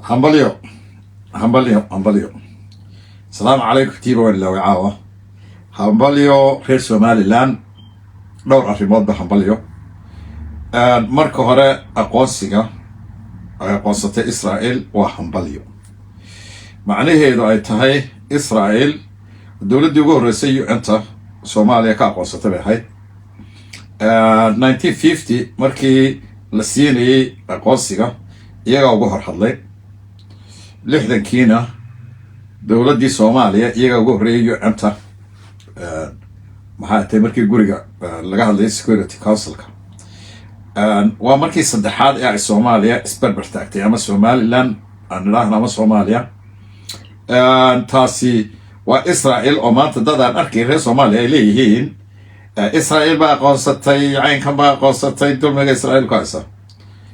همبليو همبليو. السلام عليكم كتير ولا وعاوة. همبليو غير سومالي لان دور arrimood ba hambalyo marka hore aqoonsiga ay aqoonsatay Israel waa hambalyo macnaheedu ay tahay Israel dawladii ugu horeysay inta Soomaaliya ka aqoonsatay bay ahayd 1950 markii la siinayay aqoonsiga iyaga ugu horhadlay 60kiina dawladii Soomaaliya iyaga ugu horeeyay inta maxaa tahay markii guriga laga hadlay Security Council-ka waa markii saddexaad ee Soomaaliya isbarbar taagtay ama Somaliland ama Soomaaliya taasi waa Israel oo maanta dadaan arkay reer Soomaaliya ay leeyihiin Israel baa aqoonsatay caynkan baa aqoonsatay dulmiga Israel ka haysa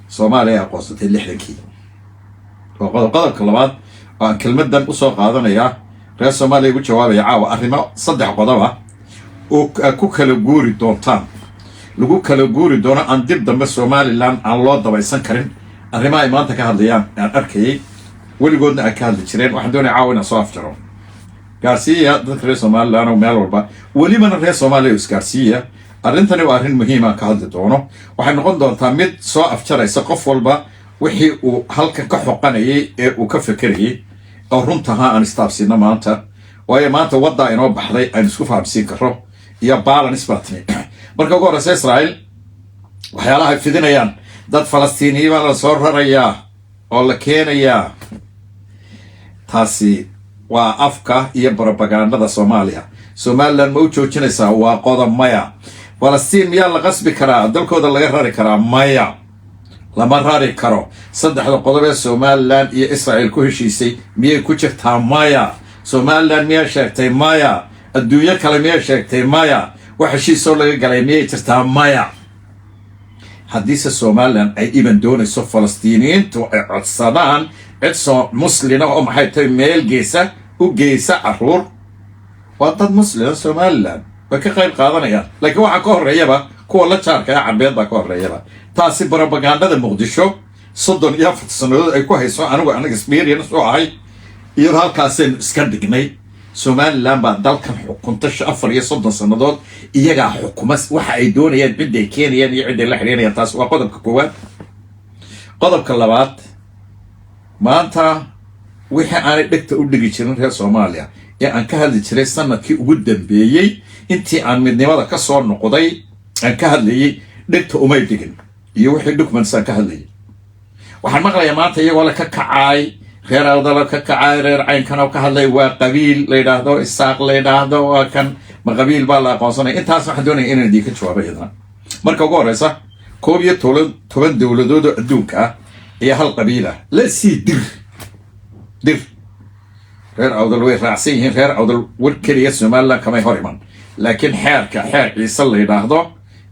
Soomaaliya aqoonsatay 60kii qodobka labaad aan kelmadan u soo qaadanaya reer Soomaaliya ugu jawaabaya caawa arrimo saddex qodob ah oo ku kala guuri doontaan lagu kala guuri doono aan dib dambe Somaliland aan loo dabaysan karin arrimaha ay maanta ka hadlayaan aan arkay weligoodna ay ka hadli jireen waxaan doonayaa caawina soo afjaro gaarsiiya dadka reer Somaliland oo meel walba welibana reer Soomaaliya isgaarsiiya arrintani waa arrin muhiim ah ka hadli doono waxay noqon doontaa mid soo afjaraysa qof walba wixii uu halka ka xoqanayay ee uu ka fekerayay oo runtaha aan istaabsina maanta waayo maanta wadda inoo baxday aan isku fahamsiin karo iyo balance batni marka ugu horeysa Israel waxyaalaha ay fidinayaan dad Falastiiniyiin la soo raraya oo la keenaya taasi waa afka iyo propagandada Soomaaliya Somaliland ma u joojinaysaa waa qodob maya Falastiin miyaa la qasbi karaa dalkooda laga rari karaa maya lama rari karo saddexda qodob ee Somaliland iyo Israel ku heshiisay miyay ku jirtaa maya Somaliland miyaa sheegtay maya adduunyo kale miyaa sheegtay maya wax heshiisoo laga galay miyay jirtaa maya haddiise Somaliland ay iban doonayso Falastiiniyiintu ay codsadaan cid muslina oo maxay tahay meel geesa u geesa caruur waa dad muslima Somaliland way ka qayb qaadanayaan laakiin waxa ka horeeyaba kuwa la jaarka ah carbeed baa ka horeeyaba taasi propagandada Muqdisho 34 sanadood ay ku hayso aniga experience oo ahay iyo halkaaseen iska dhignay Somaliland baa dalkan xukunta 34 sanadood iyaga xukuma waxa ay doonayaan cid ay keenayaan iyo cid ay la xiriirayaan taas waa qodobka koowaad qodobka labaad maanta wixii aan dhigta u dhigi jirin reer Soomaaliya ee aan ka hadli jiray sanadkii ugu dambeeyay intii aan midnimada ka soo noqday aan ka hadlayay dhigta uma dhigin iyo wixii documents aan ka hadlayay waxaan maqlayaa maanta iyagoo la ka kacay reer awdal ka kacay reer caynkan oo ka hadlay waa qabiil la yiraahdo isaaq la yiraahdo waa kan ma qabiil baa la aqoonsanay intaas waxaan doonayaa inaan idin ka jawaabo iyadana marka ugu horeysa 12 dawladood oo adduunka ah iyo hal qabiil ah la sii dir reer awdal way raacsan yihiin reer awdal war kaliya Somaliland kama hor iman laakiin xeer ciise la yiraahdo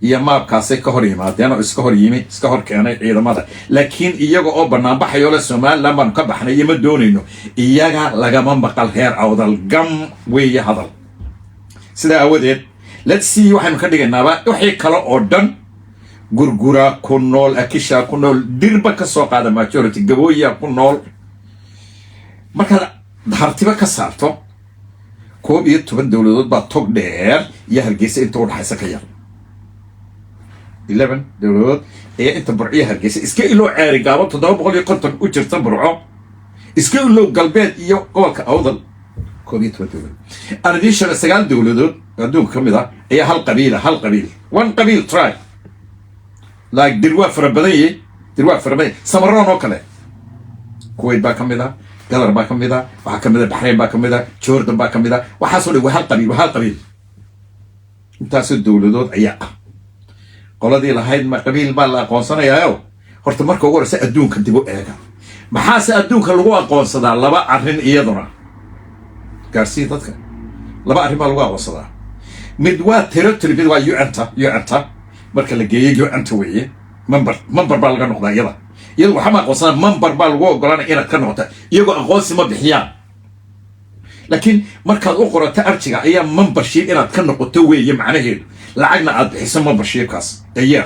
iyo maabkaasay ka hor yimaadeen oo iska hor keenay ciidamada laakiin iyaga oo banaanbaxayo la Somaliland baan ka baxnay ima doonayno iyaga lagama maqal reer awdal gam weeye hadal sida awadeed let's see waxaan ka dhiganaaba wixii kale oo dhan gurgura ku nool akisha ku nool dirba ka soo qaada majority gabooya ku nool marka hartiba ka saarto 12 dawladood baa tog dheer iyo Hargeysa inta u dhaxaysa ka yar 11 dawladood ee inta burciya Hargeysa iska ilo ceeri gaabo 750 u jirta burco iska ilo galbeed iyo gobolka awdal 12 additional 9 dawladood adduunka kamid ah ayaa hal qabiil one qabiil tribe like dirwa farabaday Samaroon oo kale Kuwait baa kamid ah Qatar baa kamid ah waxa kamid ah Bahrain baa kamid ah Jordan baa kamid ah waxa soo dhigay hal qabiil intaas dawladood ayaa qoladii lahayd ma qabiil baa la aqoonsanayaa horta marka ugu horeysa adduunka dib u eega maxaase adduunka lagu aqoonsadaa laba arrin iyaduna gaarsiin dadka laba arrin baa lagu aqoonsadaa mid waa territory mid waa UN-ta marka la geeyo UN-ta weeye member baa laga noqdaa iyada waxa ma aqoonsadaa member baa lagu ogolaanaya inaad ka noqoto iyagoo aqoonsi ma bixiyaan laakiin markaad u qorato arjiga ayaa membership inaad ka noqoto weeye macnaheedu lacagna aad bixiso membershipkaas ayaa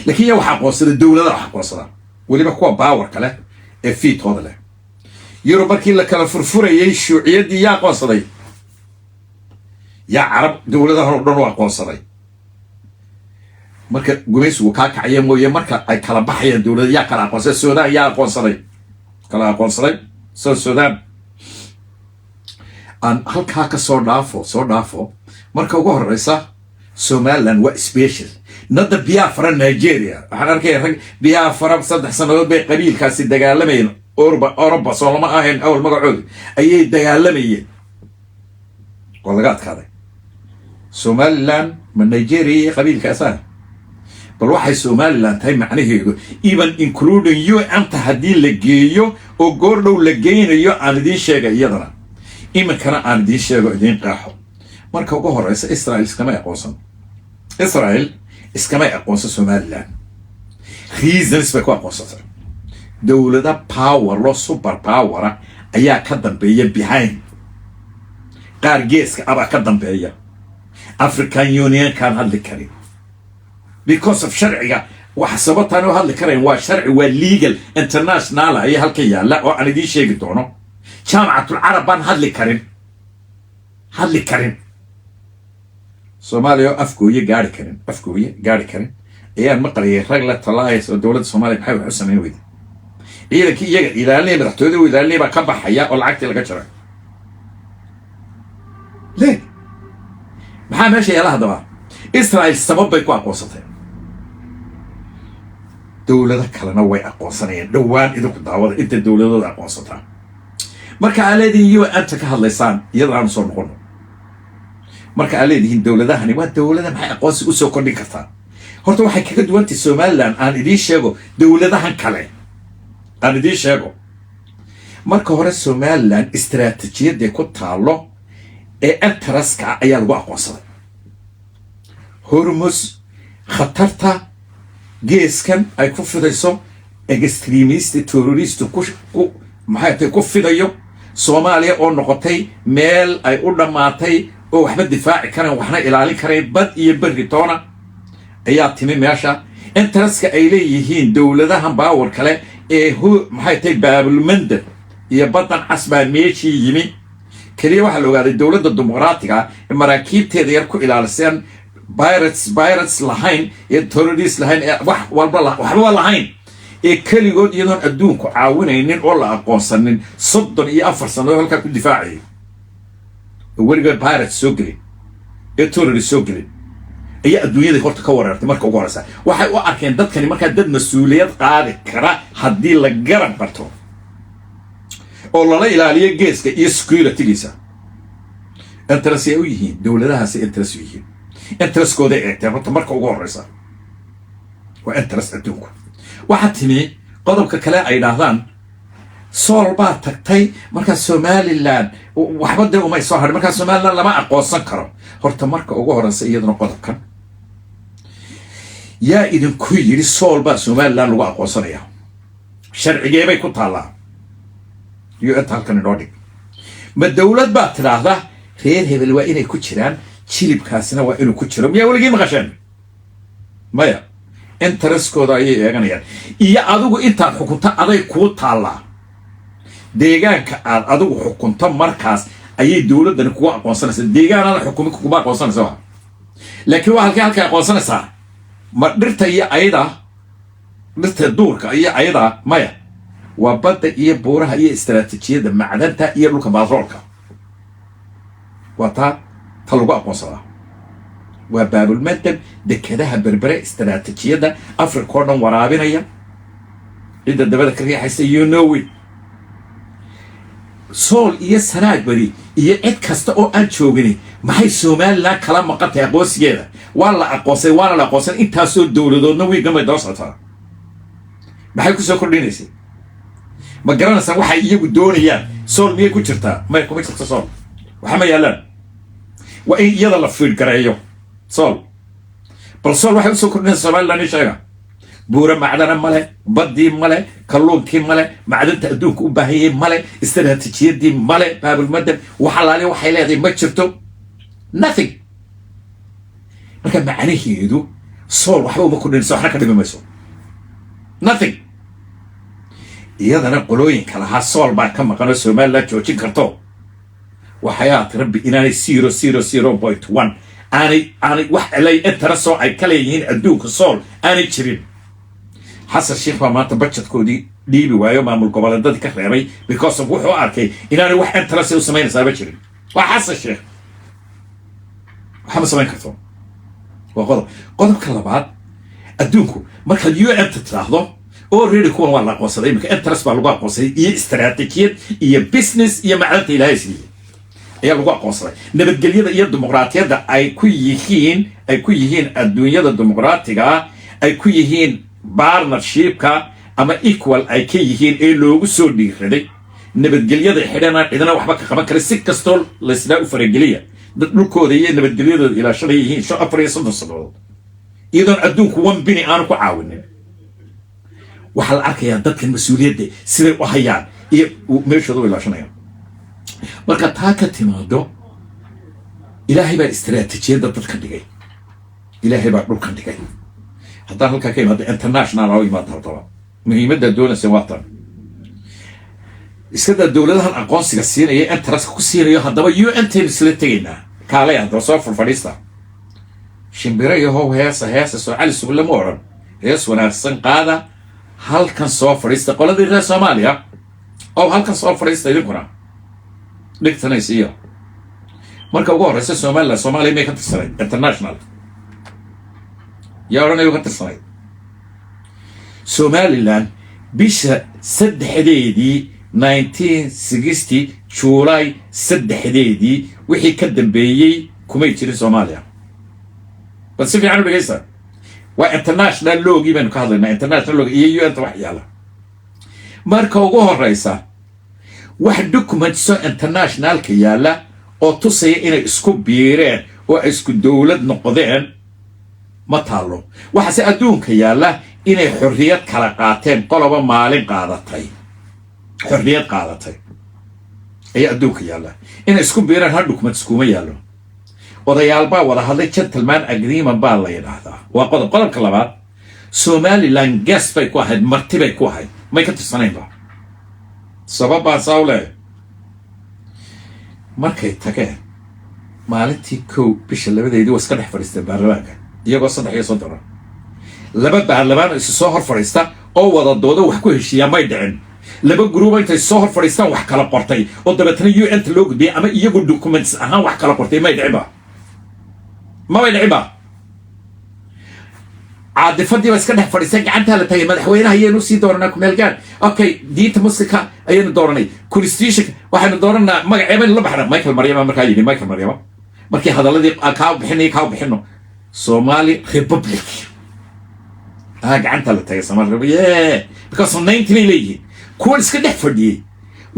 laakiin waxa aqoonsada dawladda waxa aqoonsada waliba kuwa power kale فيت هذا له يورو مركي لك الفرفورة يشو عيدي يا قصدي يا عرب دولة هربنا قصدي مركا قميص وكاك عيام ويا مركا أي كلا بحية دولة يا كلا قصدي السودان يا قصدي كلا قصدي السودان أن هل كاك صور دافو مركا وجه الرئيسة سومالان وسبيشل نضد بيافرا نيجيريا أنا أركي بيافرا صدق سنوات بقليل كاسي دجالمين أوروبا صار ما أهين أول مرة عود أي دجالمين والله قات هذا سومالان من نيجيريا قبيل كاسان بالواحد سومالان تاي معنيه يقول even including you أنت هدي لجيو وجورلو لجين يو أنا دي شيء يدنا إما كان أنا دي شيء دين قاحو مركا وجه الرئيس إسرائيل إسكما يقوسن إسرائيل إسكما يقوسن سومالان خيزن إسبكوا قوسن دولة دا باور لو سوبر باور أيا كدم بيا behind قارجيس أبا كدم بيا أفريكان يونيون كان هذا الكريم because of شرعية وحسبتها إنه هذا الكريم وشرعي وليجل international هي هالكيا لا وأنا دي شيء قدونه جامعة العرب هذا الكريم هذا الكريم سوماليا أفكوية قاري كريم هي المقرية رجلة طلايس ودولة الصومالية بحاول حسن ويد إذا كي يجي إذا اللي برحتودي وإذا اللي بكبر حياة والعكس اللي قشرة ليه؟ محا ماشي يا لحظة إسرائيل السبب بيكون أقوصتين دولة كلنا وي أقوصنين دوان إذا كنت دعوة إنت الدولة ذا أقوصتها مركا الذي يو أنت كهاللسان يضع نصور نقول مركا الذي الدولة ذا هني والدولة ذا محا أقوص أسو كوني كرتان هرتو waxay kaga duwantay Soomaaliland aan idin sheego dawladahan kale aan idin sheego marka hore Soomaaliland istiraatiijiyada ku taalo ee interest-ka ayaa lagu aqoonsaday Hormuz khatarta geeskan ay ku fidayso extremist terrorist ku maxay ku fidayo Soomaaliya oo noqotay meel ay u dhamaatay oo waxba difaaci kareen waxna ilaalin kareen bad iyo bari toona ayaa timi meesha interest-ka ay leeyihiin dawladahan baawar kale ee maxay tahay baabulmandab iyo badan casbaa meeshii yimi kaliya waxa la ogaaday dawladda dimuqraatiga ee maraakiibteeda yar ku ilaaliseen pirates lahayn iyo terrorists lahayn wax walba waxba lahayn ee kaligood iyadoon adduunku caawinaynin oo la aqoonsanin 34 sano halka ku difaacay wariga pirates soo galay ee terrorists soo galay ayaa adduunyada horta ka warartay marka ugu horeysa waxay u arkeen dadkani marka dad mas'uuliyad qaadi kara hadii la garab barto oo la ilaaliyo geeska iyo security-giisa interest ay u yihiin dawladahaas interest u yihiin interest-kooda eegtay horta marka ugu horeysa waa interest adduunku waxa timi qodobka kale ay dhahdaan sool baa tagtay marka Somaliland waxba de uma soo harin marka Somaliland lama aqoonsan karo horta marka ugu horeysa iyaduna qodobkan yaa idin ku yiri sool baa Somaliland lagu aqoonsanaya sharcigee bay ku taalaa iyo inta halkan inoo dhig ma dawlad baa tiraahda reer hebel waa inay ku jiraan jilibkaasina waa inuu ku jiro miyaa weligiin maqasheen maya interest-kooda ayay eeganayaan iyo adigu intaad xukunta aday kuu taalaa deegaanka aad adigu xukunta markaas ayay dawladdan kugu aqoonsanaysaa deegaanada xukumin kugu aqoonsanaysaa laakiin waa halka aqoonsanaysaa ma dhirta iyo ayda dhirta duurka iyo ayda maya waa badda iyo buuraha iyo istiraatiijiyada macdanta iyo dhulka baatroolka waa ta lagu aqoonsadaa waa baabulmandab dekadaha berbere istiraatiijiyada Afrika oo dhan waraabinaya cidda dabada ka riixaysa you know it sool iyo sanaag bari iyo cid kasta oo aan joogin maxay Soomaaliland kala maqatay aqoonsigeeda waa la aqoonsay waana la aqoonsan intaasoo dawladoodna way gamay doorsataa maxay ku soo kordhinaysaa ma garanaysan waxay iyagu doonayaan sool miyay ku jirtaa ma kuma jirto sool waxa ma yaalaan waa in iyada la fiir gareeyo sool bal sool waxay u soo kordhinaysaa Soomaaliland sheega buura macdana male badii male kalluunkii male macdanta adduunka u baahayay male istiraatiijiyadii male baabulmandab waxa laali waxay leedahay ma jirto nothing marka macnaheedu sool waxba uma kordhinayso waxna ka dhimi mayso nothing iyadana qolooyinka lahaa sool baa ka maqan oo Somaliland joojin karto waxayaad rabbi inaanay 0.1 aanay wax ilay intaraso ay kala yihiin adduunka sool aanay jirin xasan sheekh baa maanta budgetkoodii dhiibi waayo maamul goboleedadii ka reebay because of wuxuu arkay inaanay wax intaraso u samaynaysaaba jirin waa xasan sheekh waxa ma samayn karto waa qodobka labaad adduunku marka UN tiraahdo already kuwan waa la aqoonsaday imika interest baa lagu aqoonsaday iyo istaraatiijiyad iyo business iyo macdanta ilaahay siiyey ayaa lagu aqoonsaday nabadgelyada iyo dimuqraadiyadda ay ku yihiin adduunyada dimuqraatiga ay ku yihiin partnershipka ama equal ay ka yihiin ee loogu soo dhiiraday nabadgelyada xidhana cidana waxba ka qaban kara si kastoo laysla u farageliya dad dhulkooda iyo nabadgelyadooda ilaashada yihiin 4 sanadood iyadoon adduunku 1 bini aanu ku caawinin waxa la arkayaa dadkan mas'uuliyadda siday u hayaan iyo meeshooda ilaashanayaan marka taa ka timaado ilaahay baa istiraatiijiyadda dadka dhigay ilaahay baa dhulkan dhigay haddaan halkaa ka imaado international oo imaado hadaba muhiimadda dowladda waa tan iskada dowladahan aqoonsiga siinaya interest ku siinayo haddaba UN isla tagaynaa kaalay hadda soo fadhiista shimbira iyo heesa soo cali suuq lama oran hees wanaagsan qaada halkan soo fadhiista qoladii reer Soomaaliya oo halkan soo fadhiista idinkuna dhigtanaysiyo marka ugu horeysa Soomaaliya may ka tirsanay international yaa oranay ka tirsanay Somaliland bisha 3 1960 July 3 wixii ka dambeeyay kumay jirin Soomaaliya bas si fiican u dhageysta waa international law given ka hadlayna international law iyo UN wax yaala marka ugu horeysa wax documents international ka yaala oo tusay inay isku biireen oo isku dawlad noqdeen ma taalo waxa si adduunka yaala inay xorriyad kala qaateen qoloba maalin qaadatay xorriyad qaadatay ay adduunka yaala inay isku biireen hal documents kuma yaalo odayaal baa wada hadlay gentleman agreement baa la yiraahdaa waa qodobka labaad Somaliland guest bay ku ahayd marti bay ku ahayd may ka tirsanayba sababa sawle markay tageen maalintii kow bisha labadeedii waa iska dhex fadhiistay baarlamaanka iyagoo 3 laba baarlamaan isu soo hor fadhiista oo wada doodo wax ku heshiiya may dhicin laba group intay soo hor fadhiistaan wax kala qortay oo dabeetana UN loo gudbiyay ama iyagu documents ahaan wax kala qortay may dhicin ما وين عبا عاد فدي بس كده فريسان gacanta la tagay madaxweynaha ayaynu sii dooranaa ku meel gaar okay diinta muslimka ayaynu dooranay constitution waxaynu dooranaa magaceeba la baxna Michael Maryama markaa yiri Michael Maryama markii hadaladii ka bixino Somali Republic gacanta la tagay Somali Republic because on 19 leeyahay kuwa iska dhex fadhiyay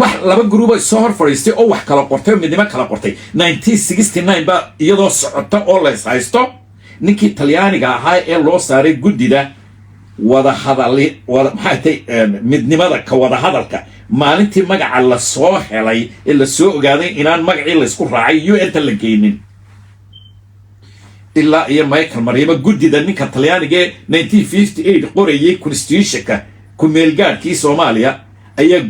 wax laba group ay soo hor fadhiistay oo wax kala qortay midnimo kala qortay 1969 ba iyadoo socota oo la haysto ninkii Talyaaniga ahaa ee loo saaray gudida wada hadalli wada maxay midnimada ka wada hadalka maalintii magaca la soo helay ee la soo ogaaday inaan magacii la isku raacay UN la geeynin ilaa iyo Michael Maryama gudida ninka Talyaaniga 1958 qorayay constitution-ka ku meel gaarkii Soomaaliya ayaa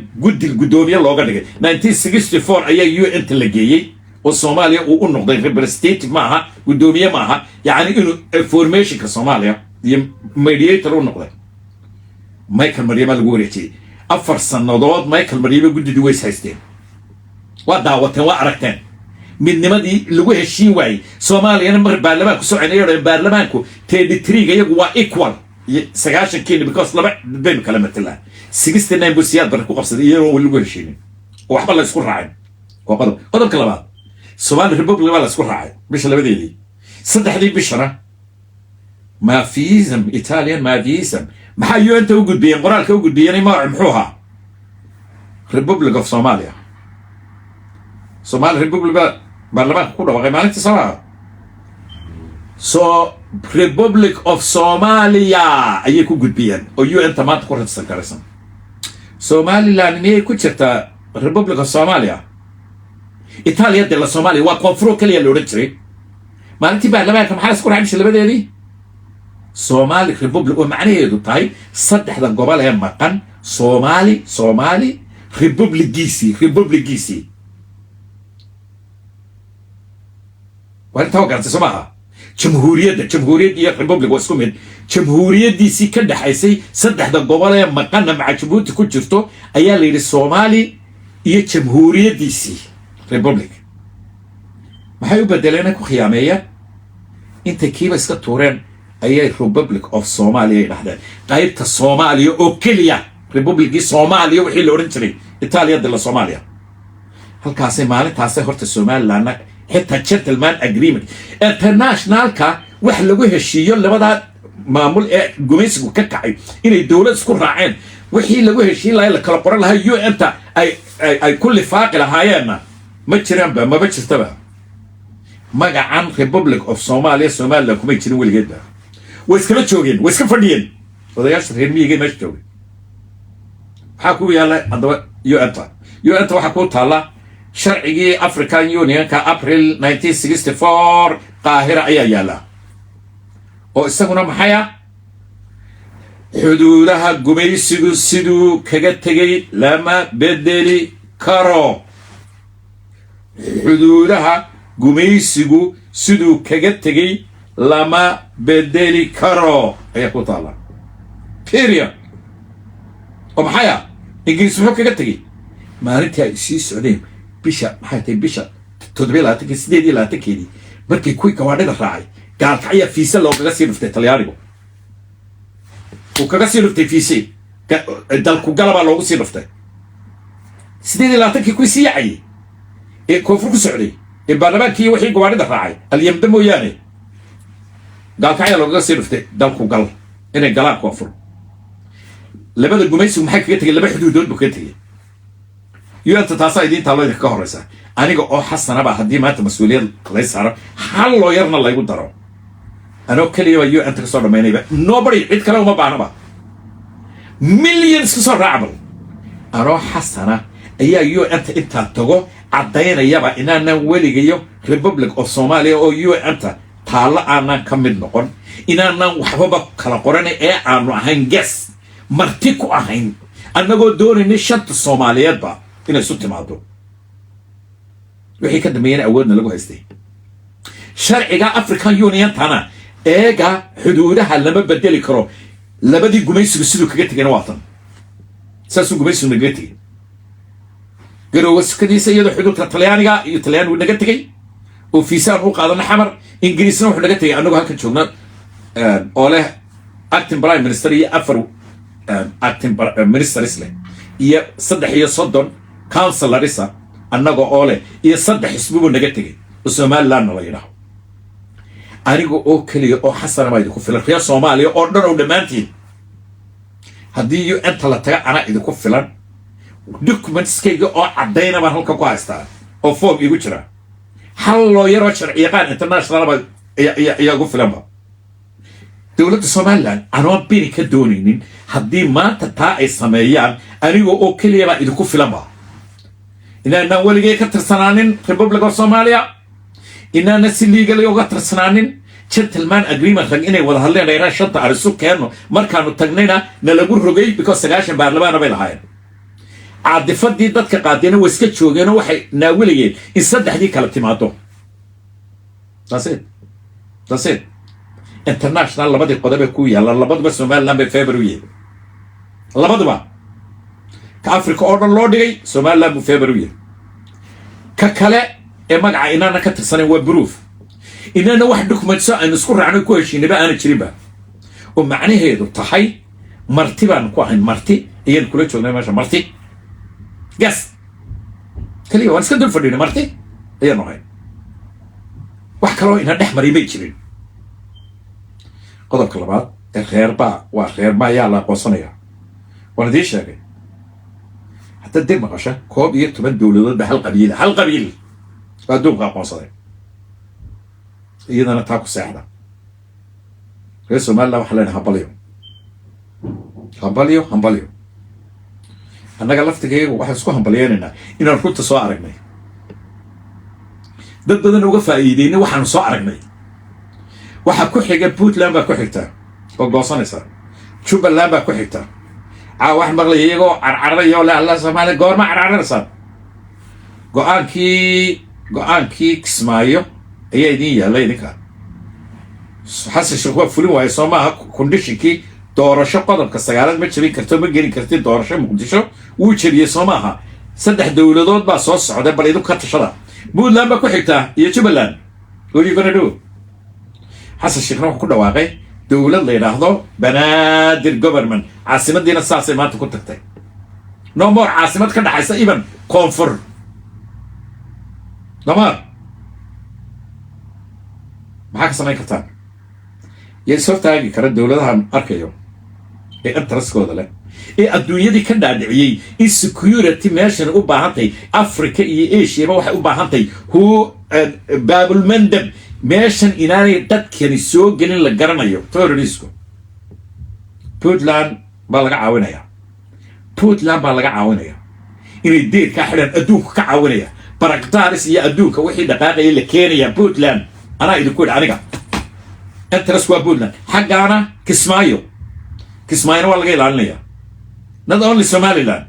gudoomiye looga dhigay 1964 ayaa UN la geeyay oo Soomaaliya uu u noqday representative maaha gudoomiye maaha yaani inuu formationka Soomaaliya iyo mediator u noqday Michael Maryama lagu wareejiyay 4 sanadood Michael Maryama guddidu way haysteen waa daawateen waa aragteen midnimadii lagu heshiin waayay Soomaaliyana mar baarlamaanku soo celinayay baarlamaanku 33 iyagu waa equal 9 kiin because laba been kala matala 69 busiyaad bar ku qabsaday iyagoo lagu heshiin waxba la isku raacay qodobka labaad Somali Republic wala isku raacay bisha labadeedii saddexdii bishana maafism Italian maafism maxaa UN u gudbiyeen qoraalka u gudbiyeen magac muxuu ahaa Republic of Somalia Somali Republic baarlamaanka ku dhawaaqay maalintii sabaa so Republic of Somalia ayay ku gudbiyeen oo UN tamaad ku radsan karaysan Somaliland inay ku jirta Republic of Somalia Italia della Somalia waa koonfur kaliya loo dhigay maalintii baarlamaanka maxaa isku raacay labadeedii Somali Republic oo macnaheedu tahay saddexda gobol ee maqan Somali Republic وأنت وقعت سماها جمهورية ريبوبليك واسكومين جمهورية دي سي كده حيسي صدح دا قبالة مقانا مع جبوتي كل جفتو أيا ليري الصومالي إيه جمهورية دي سي ريبوبليك ما حيو بدلينك وخيامية انت كيف اسكتورين أيا ريبوبليك أوف صوماليا لحدا قايبت الصوماليا أوكيليا ريبوبليك صوماليا وحي الأورنجري إيطاليا دي صوماليا هل كاسي مالي تاسي هورت الصومال لأنك حتى جنتلمان اجريمنت انترناشنالكا wax lagu heshiiyo labada maamul ee gumaysigu ka kacay inay dawlad isku raaceen wixii lagu heshiin lahaa la kala qoran lahaa UN ta ay kulli faaqi lahaayeen ma jiraan ba ma jirtaba magacan Republic of Somalia Soomaaliya kuma jirin weligeed way iska joogeen way iska fadhiyeen odayaasha reer miyiga ma joogeen waxa ku yaala hadaba UN ta waxa ku taala sharcigii African Union ka April 1964 qaahira ayaa yaala oo isaguna maxaya xuduudaha gumaysigu siduu kaga tagay lama bedeli karo xuduudaha gumaysigu siduu kaga tagay lama bedeli karo ayaa ku taala period oo maxaya ingiriis wuxuu kaga tagay maalintii ay sii socdeen bisha maxay tahay bisha 7 markii kuwii gawaadhida raacay gaalkacya fiisa loogaga sii dhuftay talyaanigu uu kaga sii dhuftay fiisi dalku galaba loogu sii dhuftay 7 kuwii sii yacay ee koonfur ku socday ee baarlamaankii wixii gawaadhida raacay alyamda mooyaane gaalkacya loogaga sii dhuftay dalku gal inay galaan koonfur labada gumaysigu maxay kaga tegay laba xuduudood buu kaga tegay يوانتا تاسا يدين تالو يدك كهوريسا أنيقو أو حسنا با هدي مانتا مسؤولية ليس عرب حال لو يرنا الله يقول دارو أنا أكلي يوانتا كسور ميني با nobody عيد كلاو ما بانا با millions كسور رعبل أنا حسنا أيا يوانتا إنتا تغو عدين يابا إنانا وليغيو Republic of Somalia أو يوانتا تالا آنا كمين نقون إنانا وحبابا كلا قراني آنو أهين جس مرتكو أهين أناقو دوري نشانت الصوماليات با inay isu timaado wixii ka dambeeyay awoodna lagu haystay sharciga African Union tana eega xuduudaha lama bedeli karo labadii gumaysigu sidoo kaga tagayna waatan saasuu gumaysigu naga tagay garowaskadiisa iyadoo xuduudka Talyaaniga iyo Talyaanigu naga tagay oo fiisaan u qaadana xamar Ingiriisna wuxuu naga tagay annagu halka joogna oo leh acting prime minister iyo afar acting minister isle iyo 3 councilorisa annaga oo leh iyo 3 xisbigu naga tagay oo Soomaaliland la yiraahdo anigu oo kaliya oo xasana ma idinku filan reer Soomaaliya oo dhan oo dhamaantiin haddii yu inta la taga ana idinku filan documentskayga oo cadayna baan halka ku haystaa oo form igu jira hal loo yaro sharci yaqaan international ba ayaa ugu filan ba dawladda Soomaaliland anoo bini ka doonaynin haddii maanta taa ay sameeyaan anigu oo kaliya baa idinku filan ba إننا ولقي كتر سنانين Republic of Somalia إننا سليقة ليوغا كتر سنانين gentleman agreement رجعنا وده هلا نيران شنطة على السوق كأنه مركانو تجنينا نلاقول رجعي because سجاشن بارلمان بيل هاي عاد فدي ضد كقادين وسكت شو جينا وحي ناولي إن صدق هذيك التيماتو that's it international لبدي القدامى كويا لبدي بس Somaliland بفبراير لبدي بقى كأفريقيا أوردر لودي Somaliland بفبراير ككلا مجا إننا كتر سنة وبروف إننا واحد دوكمنت ساعة نذكر عنه كويس نبقى أنا تشربه ومعنى هذا تحي مرتبة نكوهن مرتي هي كل شيء نعمل مرتي يس كلي وانس كدول فردين مرتي هي نوعين وحكلوا إنها نحمر يبيتشرين قدر كلمات الخير با وخير ما يلا قصنيا وانا دي شاكي حتى الدين مغشة كوب يكتبن دولة بهالقبيلة هالقبيل فدوم غاقون صديق إذا أنا تاكو ساعدة رئيس مالا وحلين همباليو أنا قلفت كي واحد سكو همباليين إن الكل سواء عرقني ضد نوقف إيديني وحن سواء عرقني waxa ku xiga Puntland ba ku xigta oo goosanaysa Jubaland ba ku xigta واحد مغلي يجو عرعرة ولا الله سمعني قور ما عرعرة صار قوانكي كسمايو هي دي الله يذكر حس الشيخ فلو واي سوما كونديشنكي doorasho qodobka sagaalaad ma jirin karto ma gelin kartid doorasho muqdisho wuu jiriyey Soomaha saddex dawladood baa soo socday bal idinku ka tashada Puntland ba ku xigta iyo Jubaland wali gonna do xasan sheekh wuxuu ku dhawaaqay dawlad la yiraahdo banaadir government caasimaddiina saasay maanta ku tagtay no more caasimad ka dhaxaysa iban koonfur dhammaan maxaa ka samayn kartaa soo taagi kara dawladahan arkayo ee interest-kooda leh ee adduunyadii ka dhaadhiciyey in security meeshan u baahantay Africa iyo Asia ba waxay u baahantay baabul mandab meeshan inaanay dadkani soo gelin la garanayo terrorisku Puntland baa laga caawinaya inay deed ka xidhan adduunka ka caawinaya Baraktaris iyo adduunka wixii dhaqaaqay la keenaya Puntland ana idinku aniga interest waa Puntland xaqaana Kismaayo waa laga ilaalinaya not only Somaliland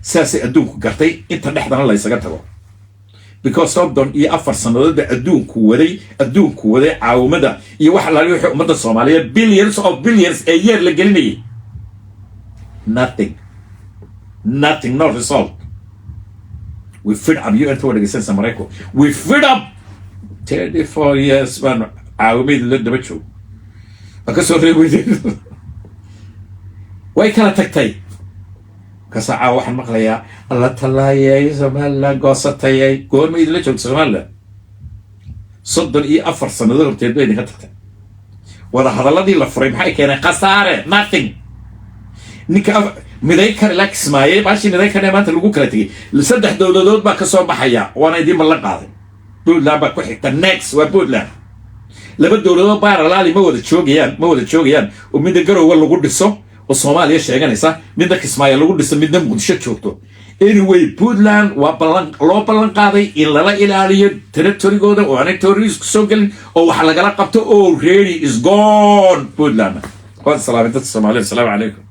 saasi adduunku gartay inta dhexdana la isaga tago because Soddon iyo 4 sanadood adduunku waday caawimada iyo wax la leeyahay ummadda Soomaaliyeed billions of billions a year la gelinayay nothing no result we fed up you into what against America we fed up 34 years man caawimada la daba joog akasoo reebay way kala tagtay كساعة واحد مقليا الله تلاي زمالا قصتي قول ما يدلش زمالا صدق أفر سنة دور تدوين هتكت ولا هذا الذي لفريم حي كان قصارة nothing نك مذاكر لك سماية ماشي مذاكر ما أنت لقوك لتي لسدح دولة بكسر بحياة وأنا يدي ملا قاضي بود لا بكوي حتى next وبود لا لبد دولة بار لا لي ما ود تشوجيان ومن دقروا ولا قد الصو والصومالية شيئا من ذاك اسماعيل لو قلت سمينا مقدشة شوكتو anyway Puntland loo ballan qaaday in lala ilaaliyo territory-gooda oo aanay terrorist soo galin oo wax lagala qabto already is gone Puntland. Salaam alaykum.